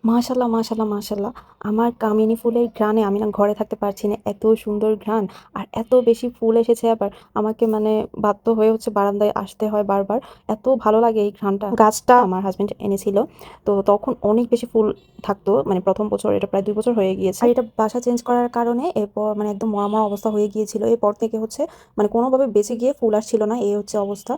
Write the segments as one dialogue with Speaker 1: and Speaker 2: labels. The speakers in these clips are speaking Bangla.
Speaker 1: মাশাল্লাহ, মাশাল্লাহ, মাশাল্লাহ। আমার কামিনী ফুলের ঘ্রাণে আমি না ঘরে থাকতে পারছি না। এত সুন্দর ঘ্রাণ আর এত বেশি ফুল এসেছে আবার আমাকে মানে বাধ্য হয়ে হচ্ছে বারান্দায় আসতে হয় বারবার। এত ভালো লাগে এই ঘ্রাণটা। গাছটা আমার হাসব্যান্ড এনেছিল। তো তখন অনেক বেশি ফুল থাকতো। মানে ১ম বছর এটা প্রায় ২ বছর হয়ে গিয়েছে। আর এটা বাসা চেঞ্জ করার কারণে এরপর মানে একদম মরা, মরা অবস্থা হয়ে গিয়েছিল। এরপর থেকে হচ্ছে মানে কোনোভাবে বেঁচে গিয়ে ফুল আসছিল না। এই হচ্ছে অবস্থা।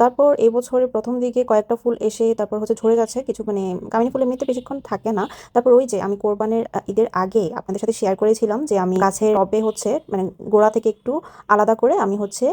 Speaker 1: তারপর এই বছরের ১ম দিকে কয়েকটা ফুল এসে তারপর হচ্ছে ঝরে যাচ্ছে। কিছু মানে কামিনী ফুল এমনিতে বেশিক্ষণ থাকে না। তারপর ওই যে আমি কোরবানের ঈদের আগে আপনাদের সাথে শেয়ার করেছিলাম যে আমি গাছের টবে হচ্ছে মানে গোড়া থেকে একটু আলাদা করে আমি হচ্ছে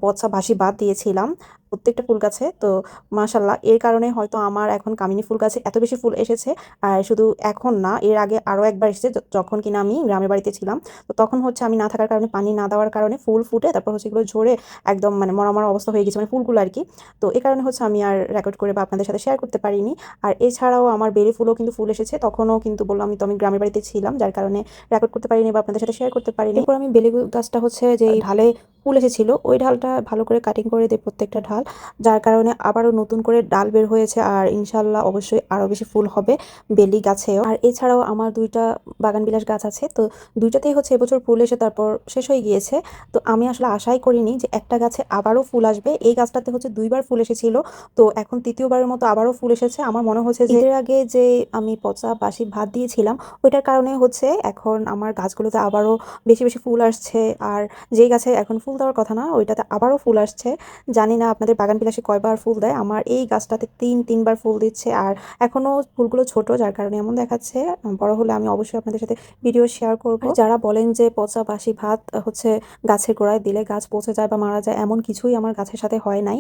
Speaker 1: পচা বাঁশি বাদ দিয়েছিলাম প্রত্যেকটা ফুল গাছে। তো মাশাআল্লাহ এর কারণে হয়তো আমার এখন কামিনী ফুল গাছে এত বেশি ফুল এসেছে। আর শুধু এখন না, এর আগে আরও একবার এসেছে যখন কিনা আমি গ্রামের বাড়িতে ছিলাম। তো তখন হচ্ছে আমি না থাকার কারণে, পানি না দেওয়ার কারণে ফুল ফুটে তারপর হচ্ছে এগুলো ঝরে একদম মানে মরা, মরা অবস্থা হয়ে গেছে মানে ফুলগুলো আরকি। তো এ কারণে হচ্ছে আমি আর রেকর্ড করে বা আপনাদের সাথে শেয়ার করতে পারিনি। আর এছাড়াও আমার বেলি ফুলও কিন্তু ফুল এসেছে। তখনও কিন্তু বললাম আমি তো আমি গ্রামের বাড়িতে ছিলাম, যার কারণে রেকর্ড করতে পারিনি বা আপনাদের সাথে শেয়ার করতে পারিনি। এরপর আমি বেলি গাছটা হচ্ছে যেই ঢালে ফুল এসেছিল ওই ঢালটা ভালো করে কাটিং করে দেই প্রত্যেকটা ঢাল, যার কারণে আবারও নতুন করে ডাল বের হয়েছে। আর ইনশাল্লাহ অবশ্যই আরও বেশি ফুল হবে বেলি গাছেও। আর এছাড়াও আমার ২টা বাগান বিলাস গাছ আছে। তো ২টাতেই হচ্ছে এবছর ফুল এসে তারপর শেষ হয়ে গিয়েছে। তো আমি আসলে আশাই করিনি যে একটা গাছে আবারও ফুল আসবে। এই গাছটাতে হচ্ছে ২ বার ফুল এসেছিল। তো এখন ৩য় বারের মতো আবারও ফুল এসেছে। আমার মনে হচ্ছে যে ঈদের আগে যে আমি পচা বাসি ভাত দিয়েছিলাম ওইটার কারণে হচ্ছে এখন আমার গাছগুলোতে আবারও বেশি, বেশি ফুল আসছে। আর যেই গাছে এখন ফুল দেওয়ার কথা না ওইটাতে আবারও ফুল আসছে। জানি না আপনাদের বাগান বিলাসে কয়বার ফুল দেয়। আমার এই গাছটাতে ৩ বার ফুল দিচ্ছে। আর এখনো ফুলগুলো ছোট, যার কারণে এমন দেখাচ্ছে। বড় হলে আমি অবশ্যই আপনাদের সাথে ভিডিও শেয়ার করব। আর যারা বলেন যে পচা বাসি ভাত হচ্ছে গাছের গোড়ায় দিলে গাছ পচে যায় বা মারা যায়, এমন কিছুই আমার গাছের সাথে হয় নাই।